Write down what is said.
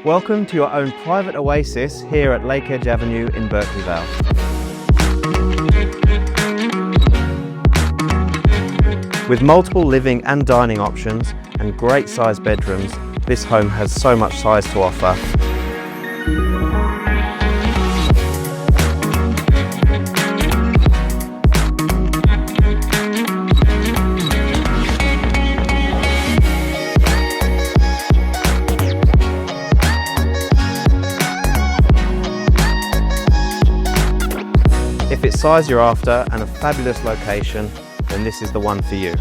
Welcome to your own private oasis here at Lakedge Avenue in Berkeley, Vale. With multiple living and dining options and great sized bedrooms, this home has so much size to offer. If it's size you're after and a fabulous location, then this is the one for you.